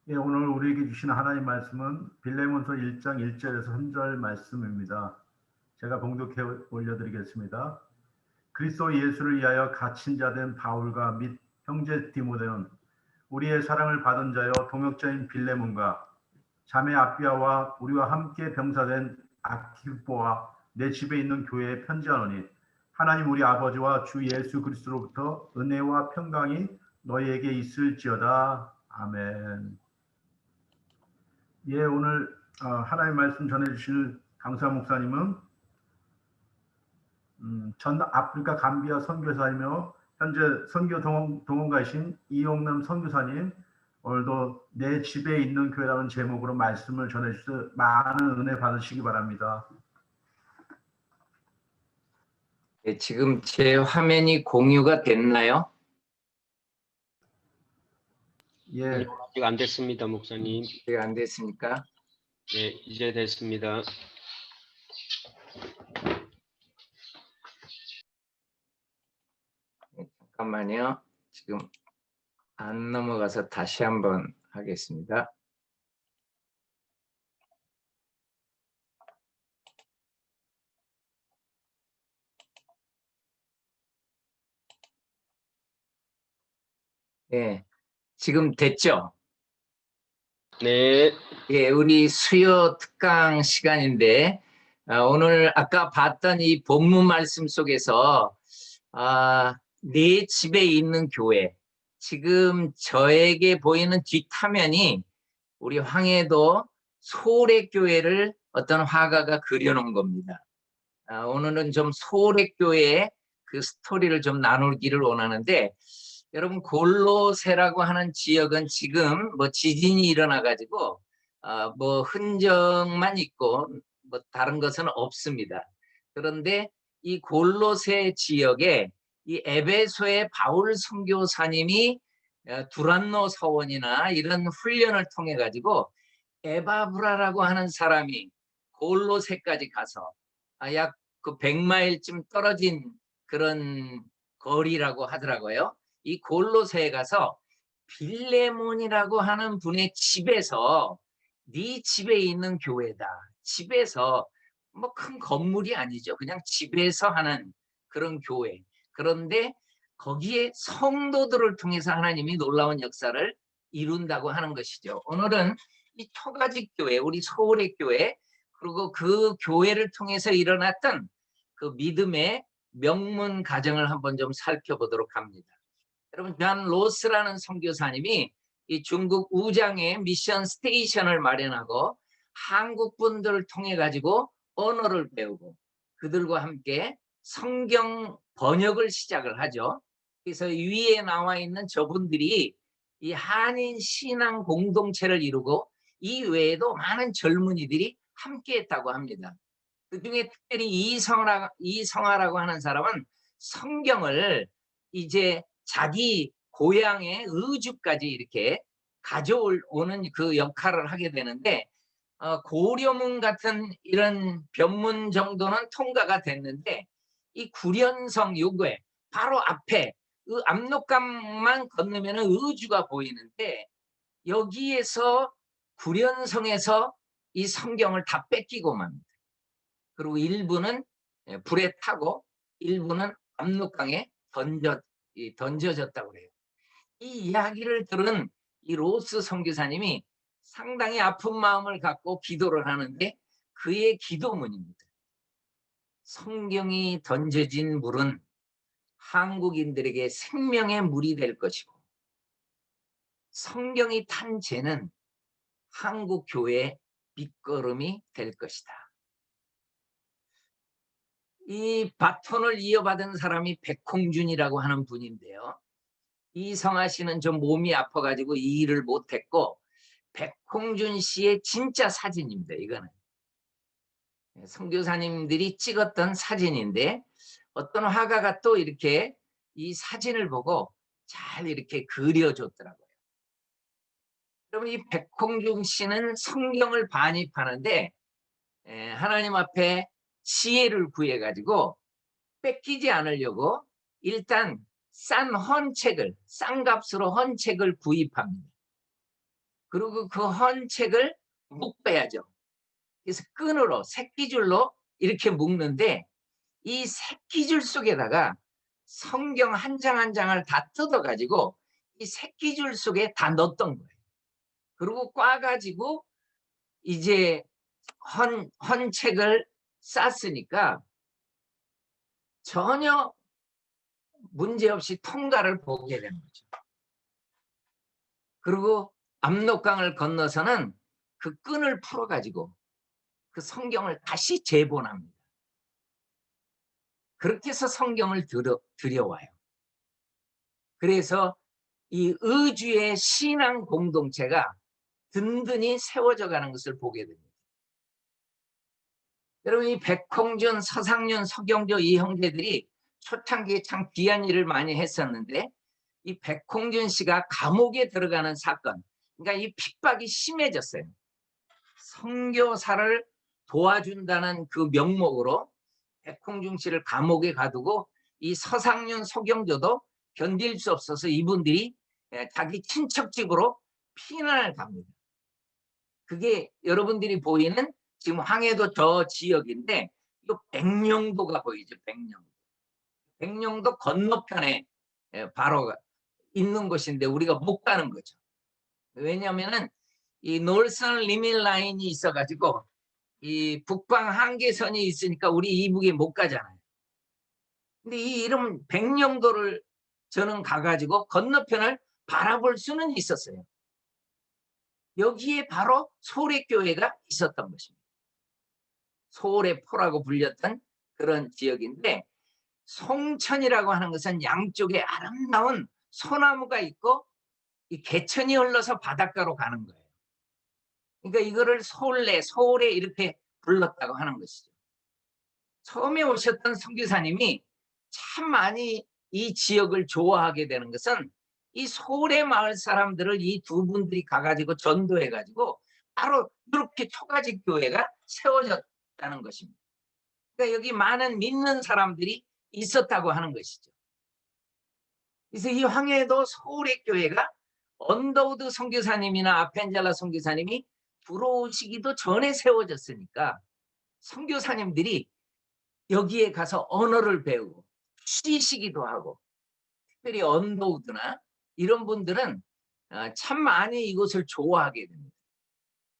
예, 오늘 우리에게 주신 하나님 말씀은 빌레몬서 1장 1절에서 3절 말씀입니다. 제가 봉독해 올려드리겠습니다. 그리스도 예수를 위하여 갇힌 자 된 바울과 및 형제 디모데는 우리의 사랑을 받은 자여 동역자인 빌레몬과 자매 아비아와 우리와 함께 병사된 아키포와 내 집에 있는 교회에 편지하노니 하나님 우리 아버지와 주 예수 그리스도로부터 은혜와 평강이 너희에게 있을지어다. 아멘. 예, 오늘 하나님 말씀 전해주실 강사 목사님은 전 아프리카 감비아 선교사이며 현재 선교 동원가이신 이용남 선교사님, 오늘도 내 집에 있는 교회라는 제목으로 말씀을 전해주셔서 많은 은혜 받으시기 바랍니다. 네, 지금 제 화면이 공유가 됐나요? 예, 아직 안 됐습니다, 목사님. 네, 안 됐습니까? 네, 이제 됐습니다. 네, 잠깐만요. 지금 안 넘어가서 다시 한번 하겠습니다. 네, 지금 됐죠? 네, 예, 우리 수요 특강 시간인데 오늘 아까 봤던 이 본문 말씀 속에서 내 집에 있는 교회, 지금 저에게 보이는 뒷화면이 우리 황해도 소래교회를 어떤 화가가 그려놓은 겁니다. 오늘은 좀 소래교회의 그 스토리를 좀 나누기를 원하는데, 여러분 골로새라고 하는 지역은 지금 뭐 지진이 일어나 가지고 뭐 흔적만 있고 뭐 다른 것은 없습니다. 그런데 이 골로새 지역에 이 에베소의 바울 선교사님이 두란노 서원이나 이런 훈련을 통해 가지고 에바브라라고 하는 사람이 골로새까지 가서 약 그 100마일쯤 떨어진 그런 거리라고 하더라고요. 이 골로새에 가서 빌레몬이라고 하는 분의 집에서 네 집에 있는 교회다. 집에서 뭐 큰 건물이 아니죠. 그냥 집에서 하는 그런 교회. 그런데 거기에 성도들을 통해서 하나님이 놀라운 역사를 이룬다고 하는 것이죠. 오늘은 이 초가집 교회, 우리 서울의 교회, 그리고 그 교회를 통해서 일어났던 그 믿음의 명문 가정을 한번 좀 살펴보도록 합니다. 여러분, 존 로스라는 선교사님이 이 중국 우장에 미션 스테이션을 마련하고 한국 분들을 통해 가지고 언어를 배우고 그들과 함께 성경 번역을 시작을 하죠. 그래서 위에 나와 있는 저분들이 이 한인 신앙 공동체를 이루고 이 외에도 많은 젊은이들이 함께했다고 합니다. 그중에 특별히 이성하라고 하는 사람은 성경을 이제 자기 고향의 의주까지 이렇게 가져오는 그 역할을 하게 되는데, 고려문 같은 이런 변문 정도는 통과가 됐는데 이 구련성 요구에 바로 앞에 그 압록강만 건너면 의주가 보이는데, 여기에서 구련성에서 이 성경을 다 뺏기고 맙니다. 그리고 일부는 불에 타고 일부는 압록강에 던져졌다고 그래요. 이 이야기를 들은 이 로스 선교사님이 상당히 아픈 마음을 갖고 기도를 하는데, 그의 기도문입니다. 성경이 던져진 물은 한국인들에게 생명의 물이 될 것이고, 성경이 탄 죄는 한국 교회의 밑거름이 될 것이다. 이 바톤을 이어받은 사람이 백홍준이라고 하는 분인데요. 이성아 씨는 좀 몸이 아파가지고 이 일을 못했고, 백홍준 씨의 진짜 사진입니다. 이거는 선교사님들이 찍었던 사진인데, 어떤 화가가 또 이렇게 이 사진을 보고 잘 이렇게 그려줬더라고요. 그러면 이 백홍준 씨는 성경을 반입하는데 하나님 앞에 지혜를 구해가지고 뺏기지 않으려고 일단 싼 값으로 헌책을 구입합니다. 그리고 그 헌 책을 묶어야죠. 그래서 끈으로 새끼줄로 이렇게 묶는데 이 새끼줄 속에다가 성경 한 장 한 장을 다 뜯어가지고 이 새끼줄 속에 다 넣었던 거예요. 그리고 꽈가지고 이제 헌 책을 쌌으니까 전혀 문제없이 통과를 보게 되는 거죠. 그리고 압록강을 건너서는 그 끈을 풀어가지고 그 성경을 다시 재본합니다. 그렇게 해서 성경을 들여와요. 그래서 이 의주의 신앙 공동체가 든든히 세워져 가는 것을 보게 됩니다. 여러분, 이 백홍준, 서상윤, 서경조 이 형제들이 초창기에 참 귀한 일을 많이 했었는데 이 백홍준 씨가 감옥에 들어가는 사건, 그러니까 이 핍박이 심해졌어요. 선교사를 도와준다는 그 명목으로 백홍준 씨를 감옥에 가두고 이 서상윤, 서경조도 견딜 수 없어서 이분들이 자기 친척 집으로 피난을 갑니다. 그게 여러분들이 보이는 지금 황해도 저 지역인데 이 백령도가 보이죠. 백령도 건너편에 바로 있는 곳인데 우리가 못 가는 거죠. 왜냐하면은 이 놀선 리밀 라인이 있어가지고 이 북방 한계선이 있으니까 우리 이북에 못 가잖아요. 근데 이 이름 백령도를 저는 가가지고 건너편을 바라볼 수는 있었어요. 여기에 바로 소래교회가 있었던 것입니다. 소래포라고 불렸던 그런 지역인데 송천이라고 하는 것은 양쪽에 아름다운 소나무가 있고 이 개천이 흘러서 바닷가로 가는 거예요. 그러니까 이거를 소래 이렇게 불렀다고 하는 것이죠. 처음에 오셨던 선교사님이 참 많이 이 지역을 좋아하게 되는 것은 이 소래 마을 사람들을 이 두 분들이 가가지고 전도해가지고 바로 이렇게 초가집 교회가 세워졌다는 것입니다. 그러니까 여기 많은 믿는 사람들이 있었다고 하는 것이죠. 그래서 이 황해도 소래교회가 언더우드 선교사님이나 아펜젤라 선교사님이 들어오시기도 전에 세워졌으니까 선교사님들이 여기에 가서 언어를 배우고 쉬시기도 하고 특별히 언더우드나 이런 분들은 참 많이 이곳을 좋아하게 됩니다.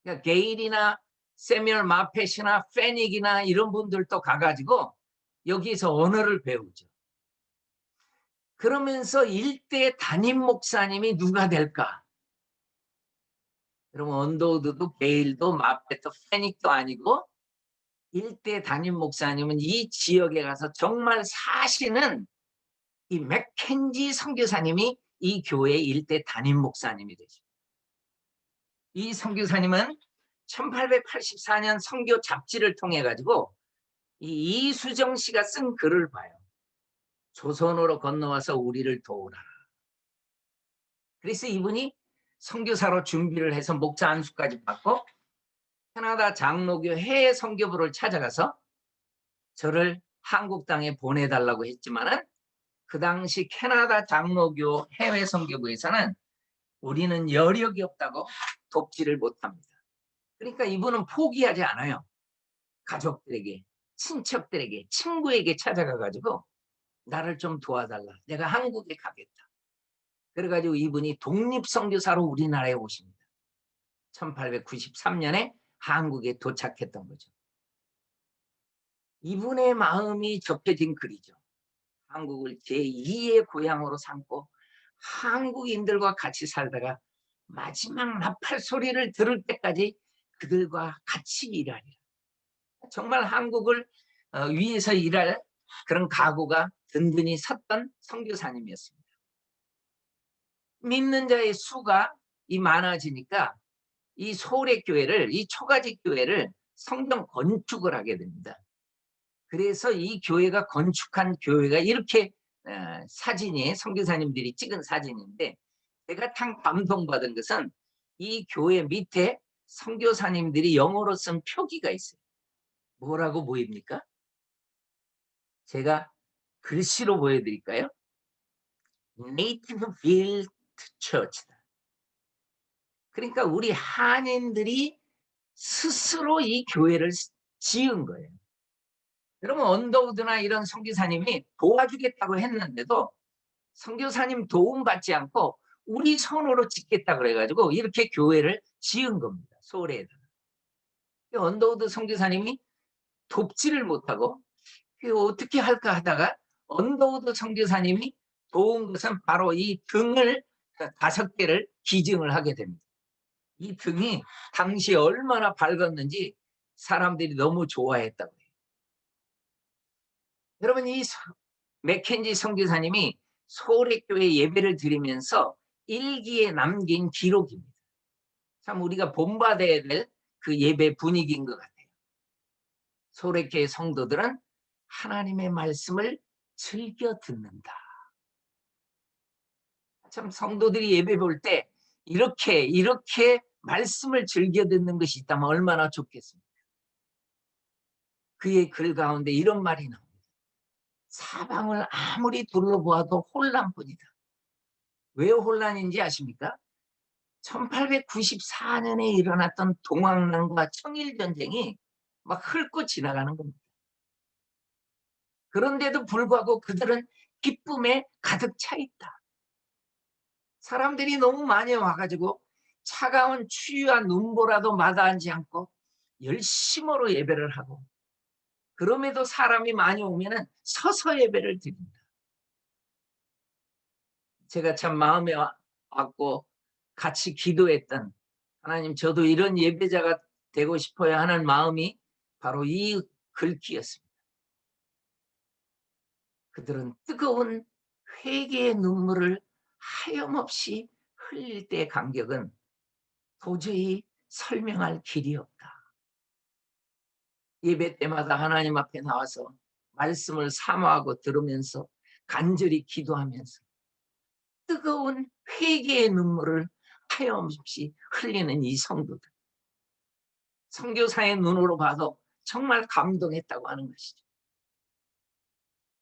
그러니까 게일이나 세뮤얼 마펫이나 페닉이나 이런 분들도 가가지고 여기에서 언어를 배우죠. 그러면서 일대 담임 목사님이 누가 될까? 여러분 언더우드도 게일도 마펫도 페닉도 아니고 일대 담임 목사님은 이 지역에 가서 정말 사시는 이 맥켄지 선교사님이 이 교회의 일대 담임 목사님이 되죠. 이 선교사님은 1884년 선교 잡지를 통해 가지고 이 이수정 씨가 쓴 글을 봐요. 조선으로 건너와서 우리를 도우라. 그래서 이분이 선교사로 준비를 해서 목사 안수까지 받고 캐나다 장로교 해외 선교부를 찾아가서 저를 한국 땅에 보내달라고 했지만은 그 당시 캐나다 장로교 해외 선교부에서는 우리는 여력이 없다고 돕지를 못합니다. 그러니까 이분은 포기하지 않아요. 가족들에게, 친척들에게, 친구에게 찾아가가지고 나를 좀 도와달라. 내가 한국에 가겠다. 그래가지고 이분이 독립선교사로 우리나라에 오십니다. 1893년에 한국에 도착했던 거죠. 이분의 마음이 접혀진 글이죠. 한국을 제2의 고향으로 삼고 한국인들과 같이 살다가 마지막 나팔 소리를 들을 때까지 그들과 같이 일하리라. 정말 한국을 위해서 일할 그런 각오가 든든히 섰던 선교사님이었습니다. 믿는 자의 수가 많아지니까 이 소래교회를, 이 초가집 교회를 성경 건축을 하게 됩니다. 그래서 이 교회가 건축한 교회가 이렇게 사진이 선교사님들이 찍은 사진인데 제가 참 감동받은 것은 이 교회 밑에 선교사님들이 영어로 쓴 표기가 있어요. 뭐라고 보입니까? 제가 글씨로 보여드릴까요? Native Built Church다. 그러니까 우리 한인들이 스스로 이 교회를 지은 거예요. 여러분 언더우드나 이런 선교사님이 도와주겠다고 했는데도 선교사님 도움 받지 않고 우리 손으로 짓겠다 그래가지고 이렇게 교회를 지은 겁니다. 소래에다가. 언더우드 선교사님이 돕지를 못하고 어떻게 할까 하다가 언더우드 선교사님이 도운 것은 바로 이 등을 5개를 기증을 하게 됩니다. 이 등이 당시에 얼마나 밝았는지 사람들이 너무 좋아했다고 해요. 여러분 이 맥켄지 선교사님이 소래교회 예배를 드리면서 일기에 남긴 기록입니다. 참 우리가 본받아야 될 그 예배 분위기인 것 같아요. 소래교회 성도들은 하나님의 말씀을 즐겨 듣는다. 참 성도들이 예배 볼 때 이렇게 말씀을 즐겨 듣는 것이 있다면 얼마나 좋겠습니까? 그의 글 가운데 이런 말이 나옵니다. 사방을 아무리 둘러보아도 혼란뿐이다. 왜 혼란인지 아십니까? 1894년에 일어났던 동학난과 청일전쟁이 막 훑고 지나가는 겁니다. 그런데도 불구하고 그들은 기쁨에 가득 차 있다. 사람들이 너무 많이 와가지고 차가운 추위와 눈보라도 마다하지 않고 열심으로 예배를 하고, 그럼에도 사람이 많이 오면은 서서 예배를 드립니다. 제가 참 마음에 왔고 같이 기도했던, 하나님 저도 이런 예배자가 되고 싶어야 하는 마음이 바로 이 글귀였습니다. 그들은 뜨거운 회개의 눈물을 하염없이 흘릴 때의 감격은 도저히 설명할 길이 없다. 예배 때마다 하나님 앞에 나와서 말씀을 사모하고 들으면서 간절히 기도하면서 뜨거운 회개의 눈물을 하염없이 흘리는 이 성도들. 선교사의 눈으로 봐도 정말 감동했다고 하는 것이죠.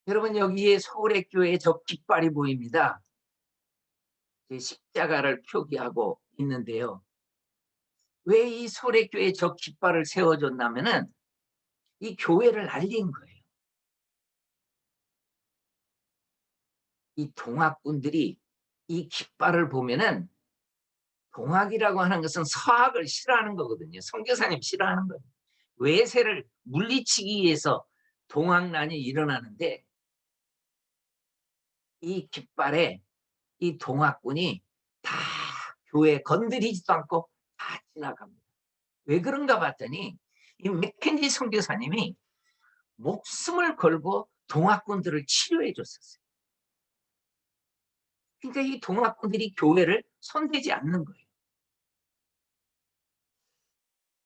여러분 여기에 소래교회의 저 깃발이 보입니다. 십자가를 표기하고 있는데요. 왜 이 소래교회에 저 깃발을 세워줬냐면은 이 교회를 알린 거예요. 이 동학군들이 이 깃발을 보면은, 동학이라고 하는 것은 서학을 싫어하는 거거든요. 선교사님 싫어하는 거예요. 외세를 물리치기 위해서 동학난이 일어나는데 이 깃발에 이 동학군이 다 교회 건드리지도 않고 다 지나갑니다. 왜 그런가 봤더니 이 맥켄지 선교사님이 목숨을 걸고 동학군들을 치료해 줬었어요. 그러니까 이 동학군들이 교회를 손대지 않는 거예요.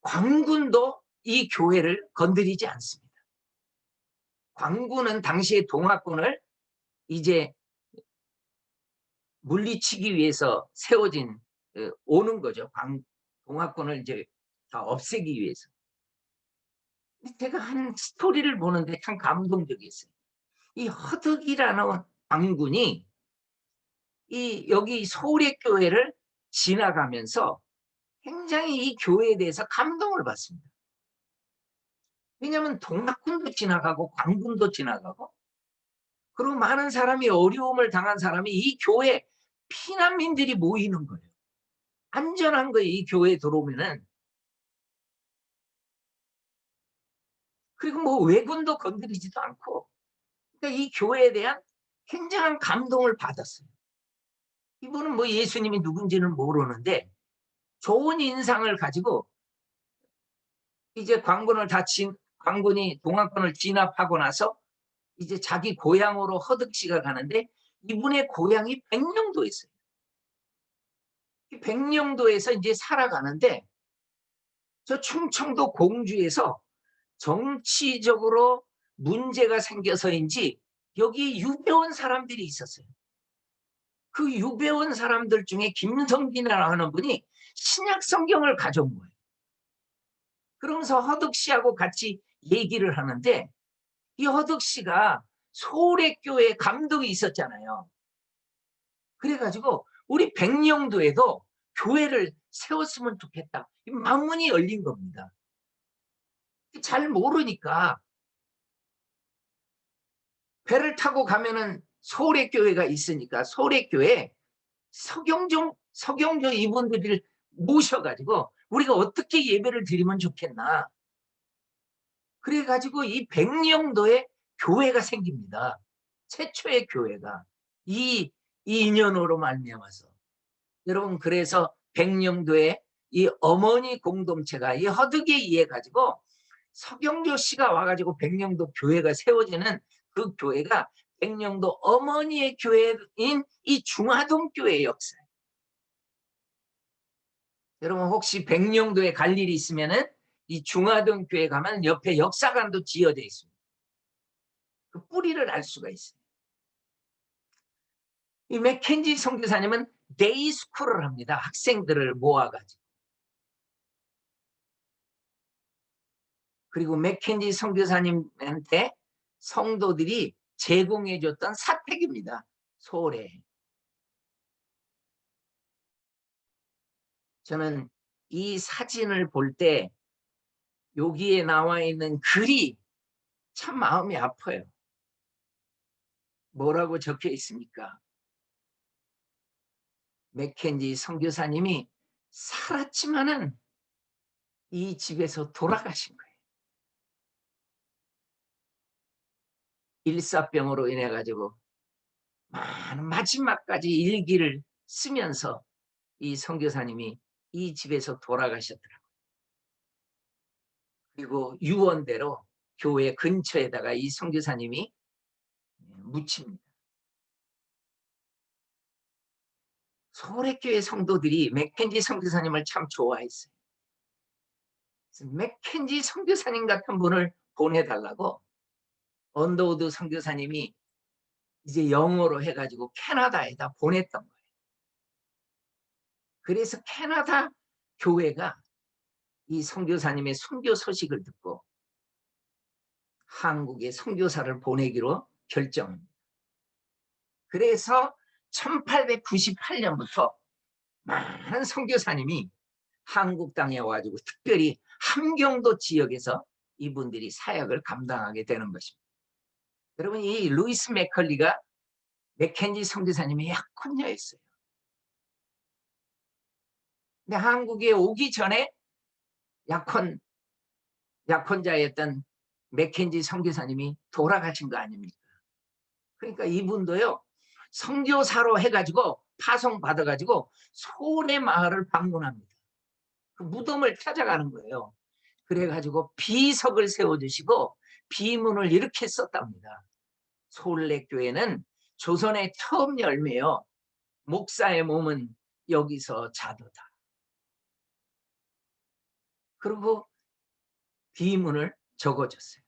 광군도 이 교회를 건드리지 않습니다. 광군은 당시에 동학군을 이제 물리치기 위해서 세워진 오는 거죠. 동학군을 이제 다 없애기 위해서. 제가 한 스토리를 보는데 참 감동적이었어요. 이 허덕이라는 광군이 여기 소래교회를 지나가면서 굉장히 이 교회에 대해서 감동을 받습니다. 왜냐하면 동학군도 지나가고 광군도 지나가고, 그리고 많은 사람이 어려움을 당한 사람이 이 교회 피난민들이 모이는 거예요. 안전한 거예요. 이 교회에 들어오면은. 그리고 뭐 왜군도 건드리지도 않고, 그러니까 이 교회에 대한 굉장한 감동을 받았어요. 이분은 뭐 예수님이 누군지는 모르는데 좋은 인상을 가지고 이제 광군이 동학군을 진압하고 나서 이제 자기 고향으로 허덕씨가 가는데, 이분의 고향이 백령도였어요. 백령도에서 이제 살아가는데 저 충청도 공주에서 정치적으로 문제가 생겨서인지 여기 유배온 사람들이 있었어요. 그 유배온 사람들 중에 김성빈이라고 하는 분이 신약 성경을 가져온 거예요. 그러면서 허덕씨하고 같이 얘기를 하는데, 이 허덕씨가 소래교회 감독이 있었잖아요. 그래가지고 우리 백령도에도 교회를 세웠으면 좋겠다. 이 망문이 열린 겁니다. 잘 모르니까 배를 타고 가면은 소래교회가 있으니까 소래교회 서경조 이분들을 모셔가지고 우리가 어떻게 예배를 드리면 좋겠나. 그래가지고 이 백령도에 교회가 생깁니다. 최초의 교회가 이 인연으로 말미암아서. 여러분, 그래서 백령도에 이 어머니 공동체가 이 허득에 의해 가지고 서경조 씨가 와가지고 백령도 교회가 세워지는 그 교회가 백령도 어머니의 교회인 이 중화동 교회의 역사예요. 여러분, 혹시 백령도에 갈 일이 있으면은 이 중화동 교회 가면 옆에 역사관도 지어져 있습니다. 그 뿌리를 알 수가 있어요. 이 맥켄지 선교사님은 데이스쿨을 합니다. 학생들을 모아가지고. 그리고 맥켄지 선교사님한테 성도들이 제공해줬던 사택입니다. 소래. 저는 이 사진을 볼 때 여기에 나와 있는 글이 참 마음이 아파요. 뭐라고 적혀 있습니까? 맥켄지 선교사님이 살았지만은 이 집에서 돌아가신 거예요. 일사병으로 인해 가지고 많은 마지막까지 일기를 쓰면서 이 선교사님이 이 집에서 돌아가셨더라고요. 그리고 유언대로 교회 근처에다가 이 선교사님이 묻힙니다. 소래교회 성도들이 맥켄지 선교사님을 참 좋아했어요. 그래서 맥켄지 선교사님 같은 분을 보내달라고 언더우드 선교사님이 이제 영어로 해가지고 캐나다에다 보냈던 거예요. 그래서 캐나다 교회가 이 선교사님의 선교 소식을 듣고 한국에 선교사를 보내기로 결정합니다. 그래서 1898년부터 많은 선교사님이 한국 땅에 와가지고 특별히 함경도 지역에서 이분들이 사역을 감당하게 되는 것입니다. 여러분, 이 루이스 맥컬리가 맥켄지 선교사님의 약혼녀였어요. 근데 한국에 오기 전에 약혼자였던 맥켄지 선교사님이 돌아가신 거 아닙니까? 그러니까 이분도요, 선교사로 해가지고 파송 받아가지고 소래 마을을 방문합니다. 그 무덤을 찾아가는 거예요. 그래가지고 비석을 세워주시고 비문을 이렇게 썼답니다. 소래교회는 조선의 처음 열매요. 목사의 몸은 여기서 자도다. 그리고 비문을 적어줬어요.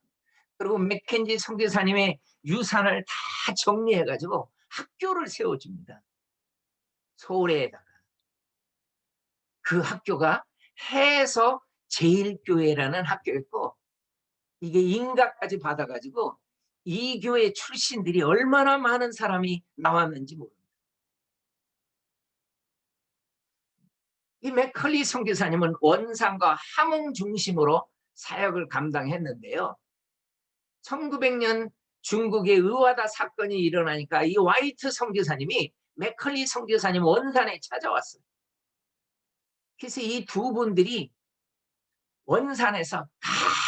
그리고 맥켄지 선교사님의 유산을 다 정리해가지고 학교를 세워줍니다. 소래에다가. 그 학교가 해서 제일교회라는 학교였고, 이게 인가까지 받아가지고 이 교회 출신들이 얼마나 많은 사람이 나왔는지 모릅니다. 이 맥컬리 선교사님은 원산과 함흥 중심으로 사역을 감당했는데요. 1900년 중국의 의와다 사건이 일어나니까 이 화이트 선교사님이 맥컬리 선교사님 원산에 찾아왔어요. 그래서 이 두 분들이 원산에서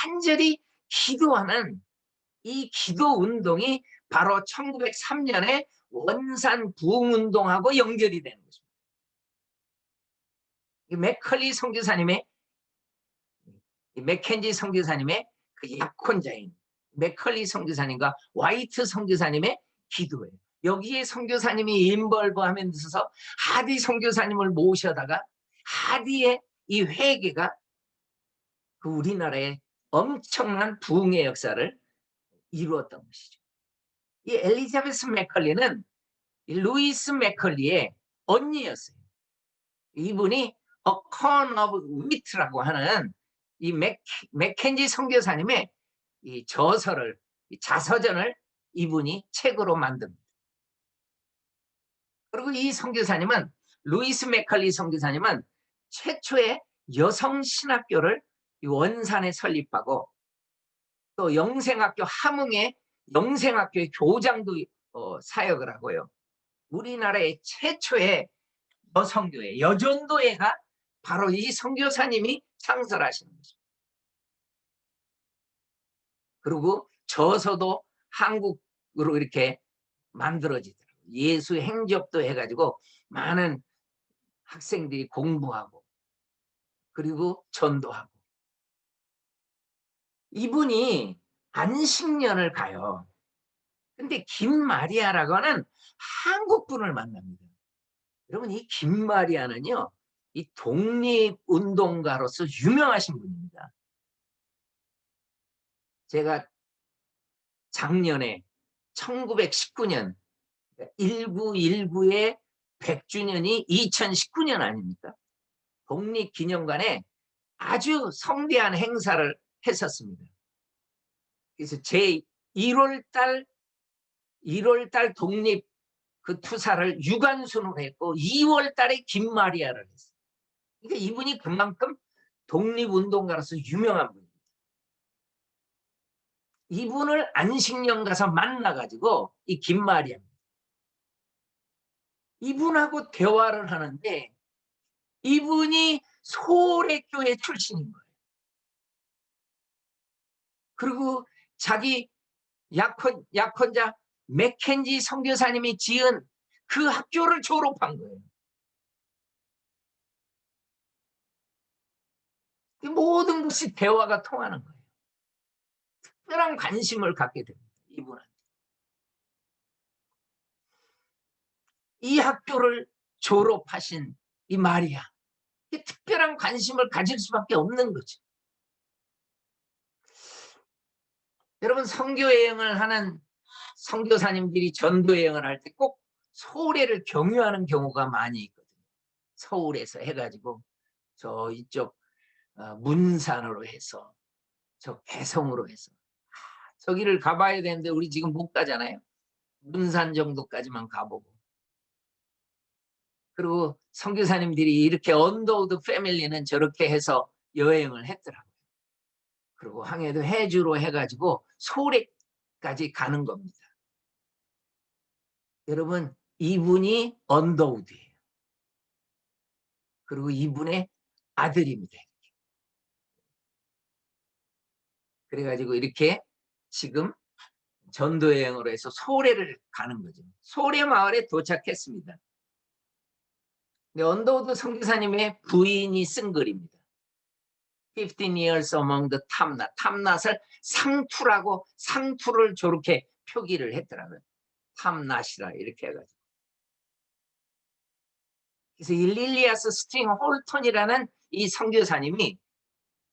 간절히 기도하는 이 기도 운동이 바로 1903년에 원산 부흥운동하고 연결이 되는 것입니다. 이 맥컬리 선교사님의, 맥켄지 선교사님의 그 약혼자인 맥컬리 선교사님과 화이트 선교사님의 기도예요. 여기에 선교사님이 인벌브하면서 하디 선교사님을 모셔다가 하디의 이 회개가 그 우리나라의 엄청난 부흥의 역사를 이루었던 것이죠. 이 엘리자베스 맥컬리는 루이스 맥컬리의 언니였어요. 이분이 A Corn of Wheat라고 하는 이 맥켄지 선교사님의 이 저서를, 이 자서전을 이분이 책으로 만듭니다. 그리고 이 선교사님은 루이스 맥칼리 선교사님은 최초의 여성 신학교를 원산에 설립하고 또 영생학교 함흥에 영생학교의 교장도 사역을 하고요. 우리나라의 최초의 여성교회, 여전도회가 바로 이 선교사님이 창설하시는 거죠. 그리고 저서도 한국으로 이렇게 만들어지더라고요. 예수 행적도 해가지고 많은 학생들이 공부하고 그리고 전도하고. 이분이 안식년을 가요. 근데 김마리아라고 하는 한국분을 만납니다. 여러분, 이 김마리아는요, 이 독립운동가로서 유명하신 분입니다. 제가 작년에 1919년 1919의 100주년이 2019년 아닙니까? 독립기념관에 아주 성대한 행사를 했었습니다. 그래서 제 1월달 독립 그 투사를 유관순으로 했고 2월달에 김마리아를 했어요. 그러니까 이분이 그만큼 독립운동가로서 유명한 분입니다. 이분을 안식년 가서 만나가지고 이 김마리아 이분하고 대화를 하는데 이분이 소래교회 출신인 거예요. 그리고 자기 약혼자 맥켄지 선교사님이 지은 그 학교를 졸업한 거예요. 모든 것이 대화가 통하는 거예요. 특별한 관심을 갖게 됩니다. 이분한테. 이 학교를 졸업하신 이 마리아, 특별한 관심을 가질 수밖에 없는 거죠. 여러분, 선교여행을 하는 선교사님들이 전도여행을 할 때 꼭 소래를 경유하는 경우가 많이 있거든요. 서울에서 해가지고 저 이쪽 문산으로 해서 저 개성으로 해서 저기를 가봐야 되는데 우리 지금 못 가잖아요. 문산 정도까지만 가보고. 그리고 선교사님들이 이렇게 언더우드 패밀리는 저렇게 해서 여행을 했더라고요. 그리고 항해도 해주로 해가지고 소래까지 가는 겁니다. 여러분, 이분이 언더우드예요. 그리고 이분의 아들입니다. 그래가지고 이렇게 지금 전도여행으로 해서 소래를 가는 거죠. 소래 마을에 도착했습니다. 근데 언더우드 선교사님의 부인이 쓴 글입니다. 15 years among the 탐낫. 탐낫을 상투라고 상투를 저렇게 표기를 했더라고요. 탐낫이라 이렇게 해가지고. 그래서 이 릴리아스 스팅 홀턴이라는 이 선교사님이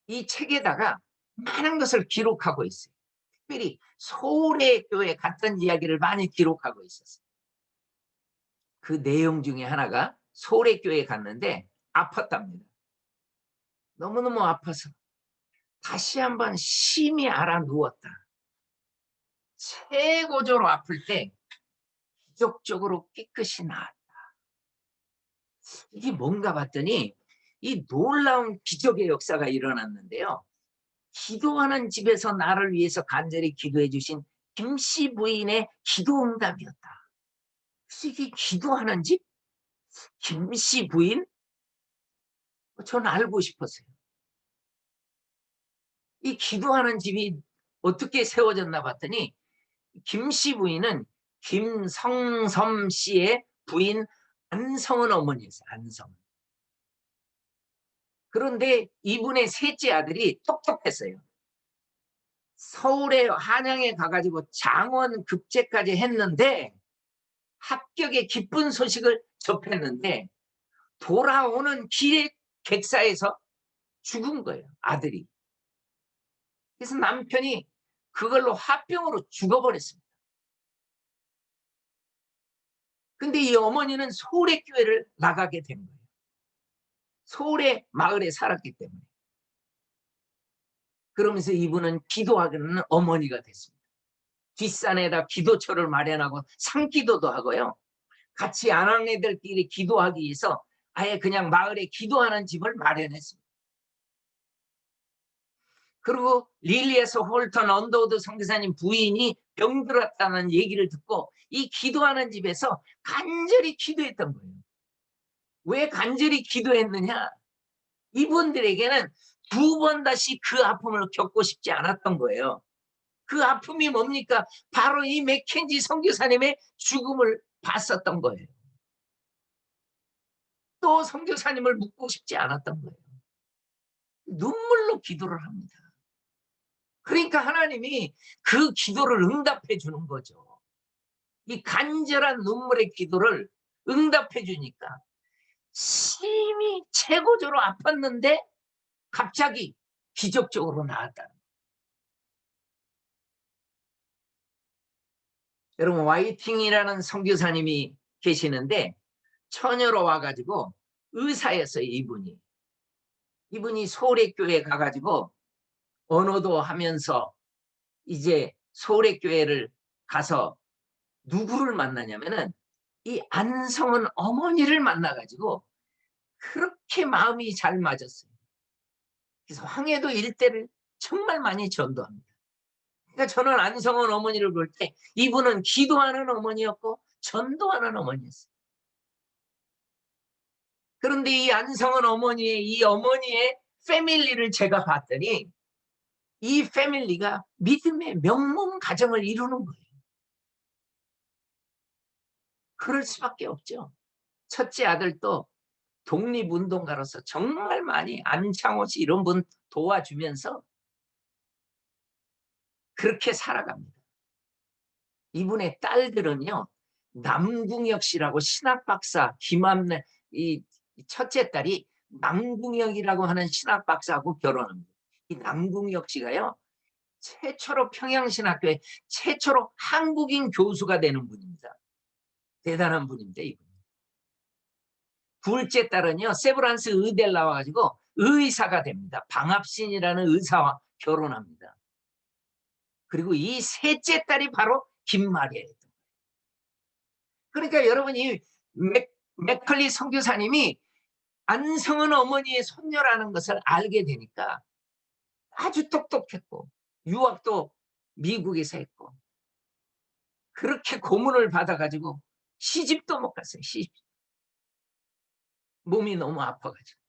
이 책에다가 많은 것을 기록하고 있어요. 특별히 소래교회 갔던 이야기를 많이 기록하고 있었어요. 그 내용 중에 하나가 소래교회 갔는데 아팠답니다. 너무너무 아파서 다시 한번 심히 알아 누웠다. 최고조로 아플 때 기적적으로 깨끗이 나았다. 이게 뭔가 봤더니 이 놀라운 기적의 역사가 일어났는데요. 기도하는 집에서 나를 위해서 간절히 기도해 주신 김씨 부인의 기도 응답이었다. 그래서 이게 기도하는 집? 김씨 부인? 저는 알고 싶었어요. 이 기도하는 집이 어떻게 세워졌나 봤더니 김씨 부인은 김성섬 씨의 부인 안성은 어머니였어요. 안성은. 그런데 이분의 셋째 아들이 똑똑했어요. 서울에 한양에 가가지고 장원 급제까지 했는데 합격의 기쁜 소식을 접했는데 돌아오는 길에 객사에서 죽은 거예요. 아들이. 그래서 남편이 그걸로 화병으로 죽어버렸습니다. 근데 이 어머니는 소래교회를 나가게 된 거예요. 소래 마을에 살았기 때문에. 그러면서 이분은 기도하는 어머니가 됐습니다. 뒷산에다 기도처를 마련하고 산기도도 하고요. 같이 아낙네들끼리 기도하기 위해서 아예 그냥 마을에 기도하는 집을 마련했습니다. 그리고 릴리에서 홀턴 언더우드 선교사님 부인이 병들었다는 얘기를 듣고 이 기도하는 집에서 간절히 기도했던 거예요. 왜 간절히 기도했느냐? 이분들에게는 두 번 다시 그 아픔을 겪고 싶지 않았던 거예요. 그 아픔이 뭡니까? 바로 이 맥켄지 선교사님의 죽음을 봤었던 거예요. 또 선교사님을 묻고 싶지 않았던 거예요. 눈물로 기도를 합니다. 그러니까 하나님이 그 기도를 응답해 주는 거죠. 이 간절한 눈물의 기도를 응답해 주니까 심히 최고조로 아팠는데 갑자기 기적적으로 나았다. 여러분 와이팅이라는 선교사님이 계시는데 처녀로 와가지고 의사였어요. 이분이 소래교회 가가지고 언어도 하면서 이제 소래교회를 가서 누구를 만나냐면은 이 안성은 어머니를 만나가지고 그렇게 마음이 잘 맞았어요. 그래서 황해도 일대를 정말 많이 전도합니다. 그러니까 저는 안성은 어머니를 볼 때 이분은 기도하는 어머니였고 전도하는 어머니였어요. 그런데 이 안성은 어머니의 패밀리를 제가 봤더니 이 패밀리가 믿음의 명문 가정을 이루는 거예요. 그럴 수밖에 없죠. 첫째 아들도 독립운동가로서 정말 많이 안창호 씨 이런 분 도와주면서 그렇게 살아갑니다. 이분의 딸들은요. 남궁혁 씨라고 신학박사 김한래 이 첫째 딸이 남궁혁이라고 하는 신학박사하고 결혼합니다. 이 남궁혁 씨가요. 최초로 평양신학교에 최초로 한국인 교수가 되는 분입니다. 대단한 분인데 이분. 둘째 딸은요. 세브란스 의대를 나와가지고 의사가 됩니다. 방합신이라는 의사와 결혼합니다. 그리고 이 셋째 딸이 바로 김마리아예요. 그러니까 여러분이 맥컬리 선교사님이 안성은 어머니의 손녀라는 것을 알게 되니까 아주 똑똑했고 유학도 미국에서 했고 그렇게 고문을 받아가지고 시집도 못 갔어요. 시집. 몸이 너무 아파가지고.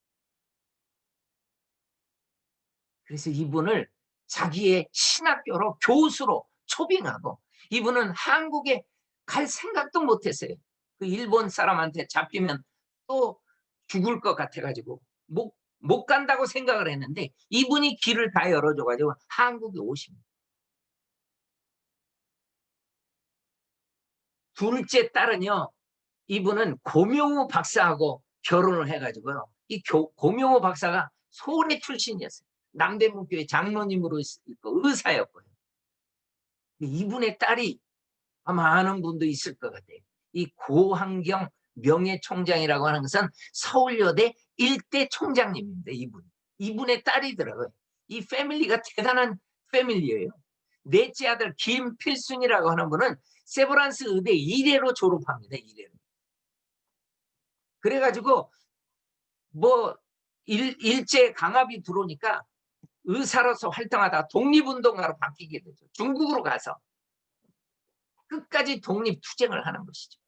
그래서 이분을 자기의 신학교로 교수로 초빙하고 이분은 한국에 갈 생각도 못했어요. 그 일본 사람한테 잡히면 또 죽을 것 같아가지고 못 간다고 생각을 했는데 이분이 길을 다 열어줘가지고 한국에 오십니다. 둘째 딸은요. 이분은 고명우 박사하고 결혼을 해가지고요. 이 고명우 박사가 소래 출신이었어요. 남대문교회 장로님으로 있고 의사였고요. 이분의 딸이 아마 아는 분도 있을 것 같아요. 이 고한경 명예총장이라고 하는 것은 서울여대 일대 총장님입니다. 이분의 딸이더라고요. 이 패밀리가 대단한 패밀리예요. 넷째 아들 김필순이라고 하는 분은 세브란스 의대 1회로 졸업합니다. 1회로. 그래가지고 뭐 일제 강압이 들어오니까 의사로서 활동하다가 독립운동가로 바뀌게 되죠. 중국으로 가서 끝까지 독립투쟁을 하는 것이죠.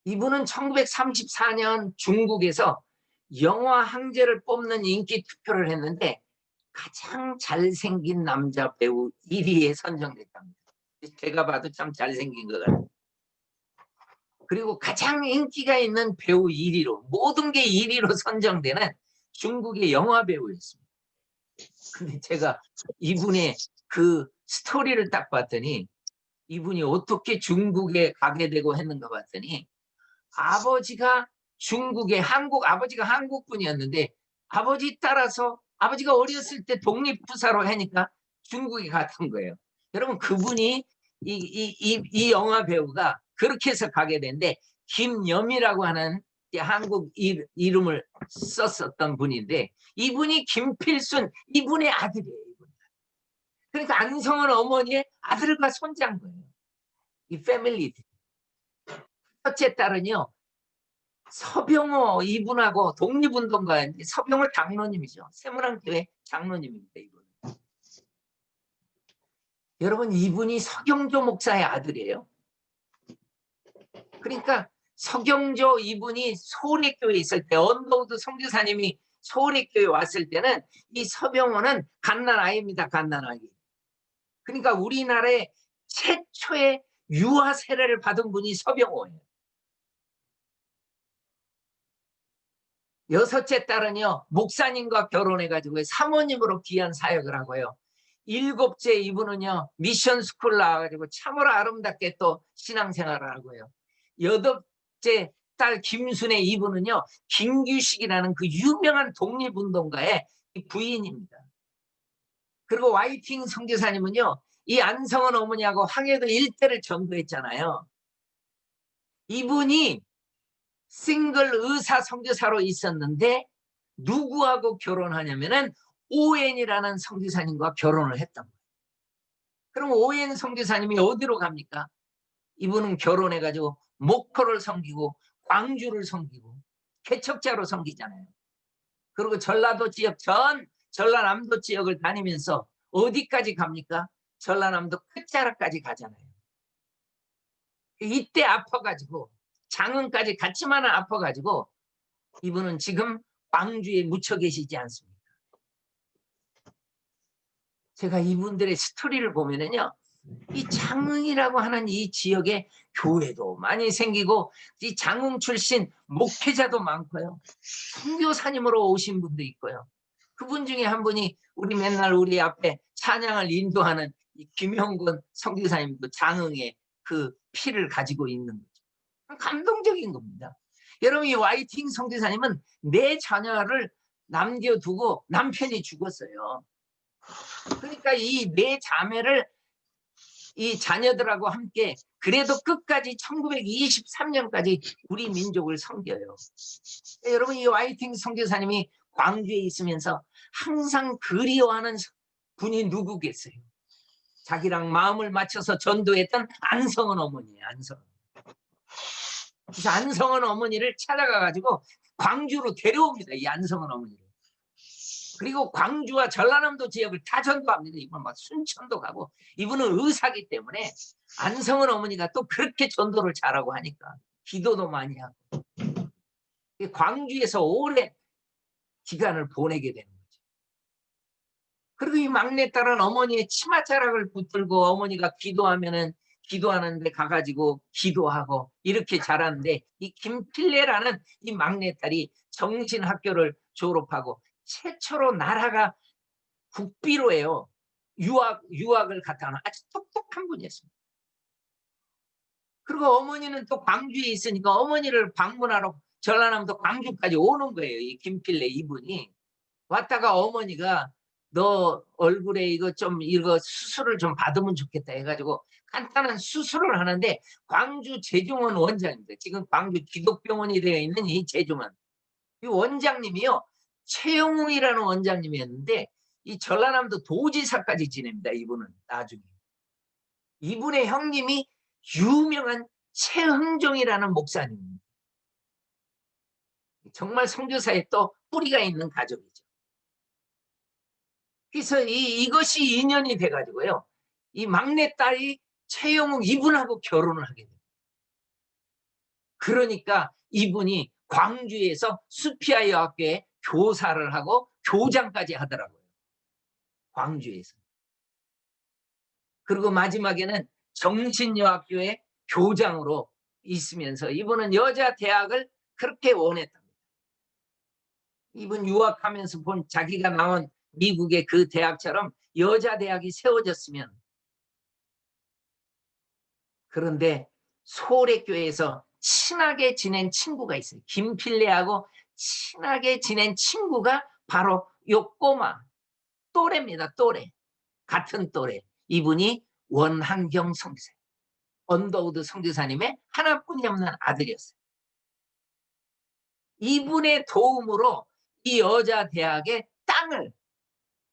이분은 1934년 중국에서 영화 황제를 뽑는 인기 투표를 했는데 가장 잘생긴 남자 배우 1위에 선정됐답니다. 제가 봐도 참 잘생긴 것 같아요. 그리고 가장 인기가 있는 배우 1위로 모든 게 1위로 선정되는 중국의 영화 배우였습니다. 근데 제가 이분의 그 스토리를 딱 봤더니 이분이 어떻게 중국에 가게 되고 했는가 봤더니 아버지가 아버지가 한국 분이었는데 아버지 따라서 아버지가 어렸을 때 독립부사로 하니까 중국에 갔던 거예요. 여러분 그분이 이 영화 배우가 그렇게 해서 가게 된데 김여미라고 하는 한국 이름을 썼었던 분인데 이분이 김필순 이분의 아들이에요. 그러니까 안성은 어머니의 아들과 손자인 거예요. 이 패밀리. 첫째 딸은요, 서병호 이분하고 독립운동가인데, 서병호 장로님이죠. 세문안교회 장로님입니다. 이분. 여러분, 이분이 서경조 목사의 아들이에요. 그러니까 서경조 이분이 소래교회에 있을 때, 언더우드 선교사님이 소래교회에 왔을 때는 이 서병호는 갓난아이입니다. 갓난아이. 그러니까 우리나라의 최초의 유아 세례를 받은 분이 서병호예요. 여섯째 딸은요, 목사님과 결혼해가지고 사모님으로 귀한 사역을 하고요. 일곱째 이분은요, 미션 스쿨 나와가지고 참으로 아름답게 또 신앙생활을 하고요. 여덟째 딸 김순애 이분은요, 김규식이라는 그 유명한 독립운동가의 부인입니다. 그리고 와이팅 선교사님은요, 이 안성은 어머니하고 황해도 일대를 전도했잖아요. 이분이 싱글 의사 선교사로 있었는데 누구하고 결혼하냐면은 오웬이라는 선교사님과 결혼을 했던 거예요. 그럼 오웬 선교사님이 어디로 갑니까? 이분은 결혼해가지고 목포를 섬기고 광주를 섬기고 개척자로 섬기잖아요. 그리고 전라도 지역 전라남도 지역을 다니면서 어디까지 갑니까? 전라남도 끝자락까지 가잖아요. 이때 아파가지고 장흥까지 같이만 아파가지고 이분은 지금 광주에 묻혀 계시지 않습니까? 제가 이분들의 스토리를 보면은요, 이 장흥이라고 하는 이 지역에 교회도 많이 생기고 이 장흥 출신 목회자도 많고요. 선교사님으로 오신 분도 있고요. 그분 중에 한 분이 우리 맨날 우리 앞에 찬양을 인도하는 이 김영건 선교사님도 장흥의 그 피를 가지고 있는 거죠. 감동적인 겁니다. 여러분, 이 와이팅 선교사님은 내 자녀를 남겨두고 남편이 죽었어요. 그러니까 이 내 자매를 이 자녀들하고 함께 그래도 끝까지 1923년까지 우리 민족을 섬겨요. 여러분, 이 와이팅 선교사님이 광주에 있으면서 항상 그리워하는 분이 누구겠어요? 자기랑 마음을 맞춰서 전도했던 안성은 어머니예요. 안성은. 그래서 안성은 어머니를 찾아가가지고 광주로 데려옵니다. 이 안성은 어머니를. 그리고 광주와 전라남도 지역을 다 전도합니다. 이분 막 순천도 가고, 이분은 의사기 때문에 안성은 어머니가 또 그렇게 전도를 잘하고 하니까 기도도 많이 하고 광주에서 오래 기간을 보내게 되는 거죠. 그리고 이 막내딸은 어머니의 치마자락을 붙들고 어머니가 기도하는데 가가지고 기도하고 이렇게 자랐는데, 이 김필래라는 이 막내딸이 정신학교를 졸업하고 최초로 나라가 국비로예요. 유학을 갔다 오는 아주 똑똑한 분이었습니다. 그리고 어머니는 또 광주에 있으니까 어머니를 방문하러 전라남도 광주까지 오는 거예요. 이 김필래 이분이 왔다가 어머니가 너 얼굴에 이거 수술을 좀 받으면 좋겠다 해가지고 간단한 수술을 하는데, 광주 재중원 원장입니다. 지금 광주 기독병원이 되어 있는 이 재중원, 이 원장님이요, 최영웅이라는 원장님이었는데 이 전라남도 도지사까지 지냅니다. 이분은 나중에. 이분의 형님이 유명한 최흥종이라는 목사님입니다. 정말 선교사에 또 뿌리가 있는 가족이죠. 그래서 이것이 인연이 돼가지고요, 이 막내딸이 최영웅 이분하고 결혼을 하게 됩니다. 그러니까 이분이 광주에서 수피아 여학교에 교사를 하고 교장까지 하더라고요. 광주에서. 그리고 마지막에는 정신여학교의 교장으로 있으면서 이분은 여자 대학을 그렇게 원했답니다. 이분 유학하면서 본 자기가 나온 미국의 그 대학처럼 여자 대학이 세워졌으면. 그런데 소래교회에서 친하게 지낸 친구가 있어요. 김필래하고 친하게 지낸 친구가 바로 요 꼬마 또래입니다. 또래. 같은 또래. 이분이 원한경 선교사, 언더우드 선교사님의 하나뿐이 없는 아들이었어요. 이분의 도움으로 이 여자 대학의 땅을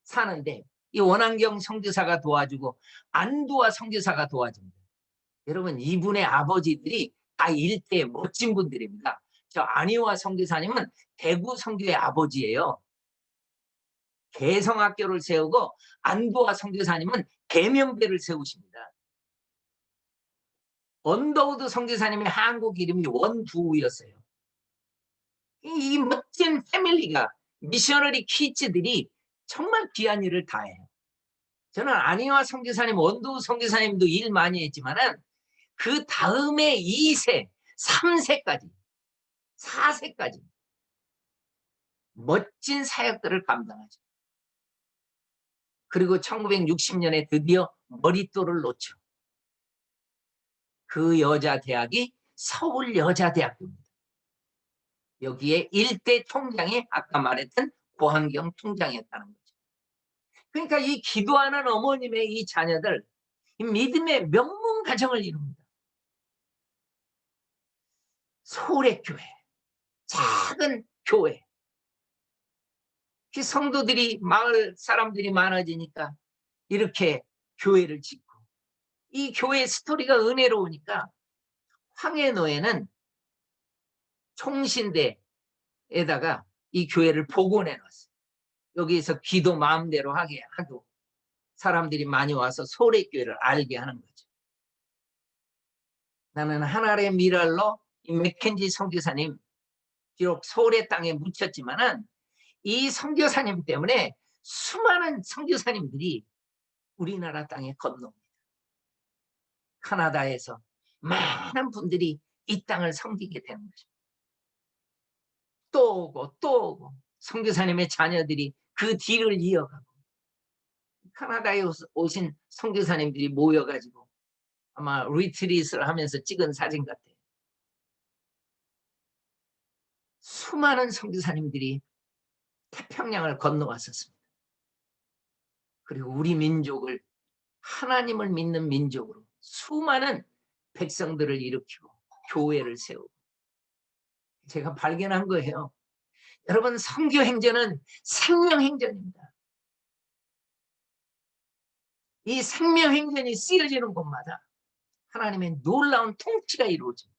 사는데 이 원한경 선교사가 도와주고 안두아 선교사가 도와줍니다. 여러분, 이분의 아버지들이 다 일대의 멋진 분들입니다. 저 안희화 선교사님은 대구 선교의 아버지예요. 개성학교를 세우고 안도화 선교사님은 계명대를 세우십니다. 언더우드 선교사님의 한국 이름이 원두우였어요. 이 멋진 패밀리가, 미셔너리 키즈들이 정말 귀한 일을 다 해요. 저는 안희화 선교사님, 원두우 선교사님도 일 많이 했지만은 그 다음에 2세, 3세까지, 4세까지 멋진 사역들을 감당하죠. 그리고 1960년에 드디어 머릿돌을 놓죠. 그 여자 대학이 서울여자대학교입니다. 여기에 일대 총장이 아까 말했던 고한경 총장이었다는 거죠. 그러니까 이 기도하는 어머님의 이 자녀들, 이 믿음의 명문 가정을 이룹니다. 소래교회, 작은 교회. 그 성도들이, 마을 사람들이 많아지니까 이렇게 교회를 짓고, 이 교회 스토리가 은혜로우니까 황해노에는 총신대에다가 이 교회를 복원해 놨어요. 여기에서 기도 마음대로 하게 하고 사람들이 많이 와서 소래교회를 알게 하는 거죠. 나는 하나의 미랄로 이 맥켄지 선교사님, 비록 소래 땅에 묻혔지만은 이 선교사님 때문에 수많은 선교사님들이 우리나라 땅에 건너옵니다. 캐나다에서 많은 분들이 이 땅을 섬기게 되는 것입니다. 또 오고 또 오고 선교사님의 자녀들이 그 뒤를 이어가고, 캐나다에 오신 선교사님들이 모여가지고 아마 리트릿을 하면서 찍은 사진 같아요. 수많은 선교사님들이 태평양을 건너왔었습니다. 그리고 우리 민족을, 하나님을 믿는 민족으로 수많은 백성들을 일으키고 교회를 세우고, 제가 발견한 거예요. 여러분, 선교 행전은 생명 행전입니다. 이 생명 행전이 쓰여지는 곳마다 하나님의 놀라운 통치가 이루어집니다.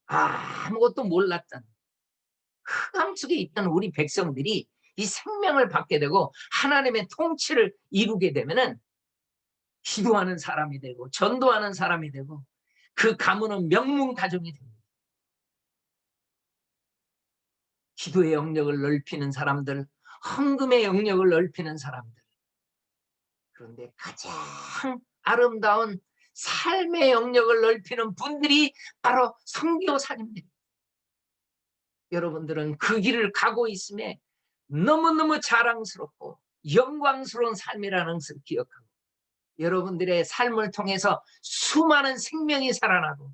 아무것도 몰랐던 흑암 속에 있던 우리 백성들이 이 생명을 받게 되고 하나님의 통치를 이루게 되면은 기도하는 사람이 되고 전도하는 사람이 되고 그 가문은 명문 가정이 됩니다. 기도의 영역을 넓히는 사람들, 헌금의 영역을 넓히는 사람들. 그런데 가장 아름다운 삶의 영역을 넓히는 분들이 바로 선교사님들입니다. 여러분들은 그 길을 가고 있음에 너무너무 자랑스럽고 영광스러운 삶이라는 것을 기억하고, 여러분들의 삶을 통해서 수많은 생명이 살아나고,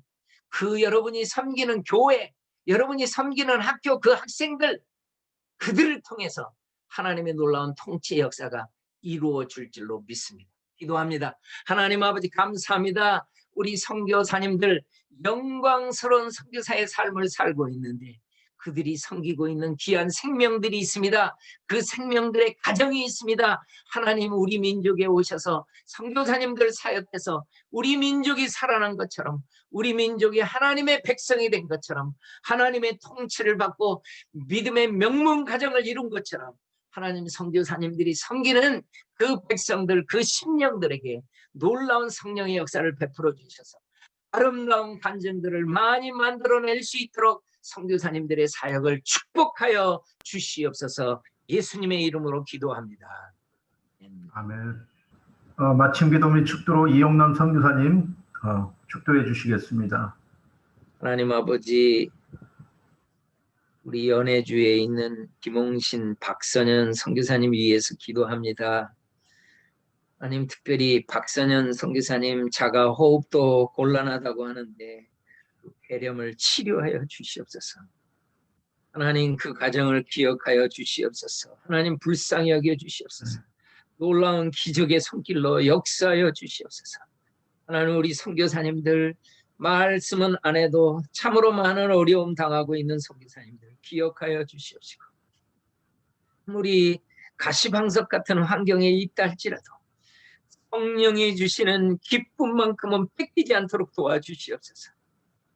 그 여러분이 섬기는 교회, 여러분이 섬기는 학교, 그 학생들, 그들을 통해서 하나님의 놀라운 통치의 역사가 이루어질 줄로 믿습니다. 기도합니다. 하나님 아버지, 감사합니다. 우리 선교사님들 영광스러운 선교사의 삶을 살고 있는데 그들이 섬기고 있는 귀한 생명들이 있습니다. 그 생명들의 가정이 있습니다. 하나님, 우리 민족에 오셔서 선교사님들 사역해서 우리 민족이 살아난 것처럼, 우리 민족이 하나님의 백성이 된 것처럼, 하나님의 통치를 받고 믿음의 명문 가정을 이룬 것처럼, 하나님 선교사님들이 섬기는 그 백성들, 그 심령들에게 놀라운 성령의 역사를 베풀어 주셔서 아름다운 간증들을 많이 만들어낼 수 있도록 선교사님들의 사역을 축복하여 주시옵소서. 예수님의 이름으로 기도합니다. 아멘. 마침 기도 및 축도로 이용남 선교사님 축도해 주시겠습니다. 하나님 아버지, 우리 연해주에 있는 김홍신, 박선현 선교사님 위해서 기도합니다. 하나님, 특별히 박선현 선교사님 자가 호흡도 곤란하다고 하는데 그 폐렴을 치료하여 주시옵소서. 하나님, 그 가정을 기억하여 주시옵소서. 하나님, 불쌍히 여겨 주시옵소서. 놀라운 기적의 손길로 역사하여 주시옵소서. 하나님, 우리 선교사님들 말씀은 안 해도 참으로 많은 어려움 당하고 있는 선교사님들 기억하여 주시옵시고, 우리 가시방석 같은 환경에 있다 할지라도 성령이 주시는 기쁨만큼은 뺏기지 않도록 도와주시옵소서.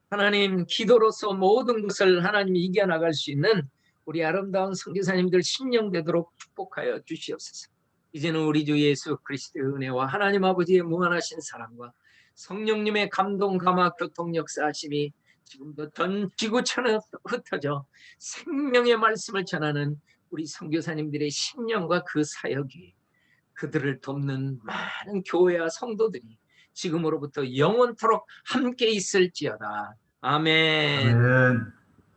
하나님, 기도로서 모든 것을 하나님이 이겨나갈 수 있는 우리 아름다운 선교사님들 심령되도록 축복하여 주시옵소서. 이제는 우리 주 예수 그리스도의 은혜와 하나님 아버지의 무한하신 사랑과 성령님의 감동, 감화, 교통 역사하심이 지금도 전 지구촌에 흩어져 생명의 말씀을 전하는 우리 선교사님들의 신령과 그 사역이 그들을 돕는 많은 교회와 성도들이 지금으로부터 영원토록 함께 있을지어다. 아멘. 아멘.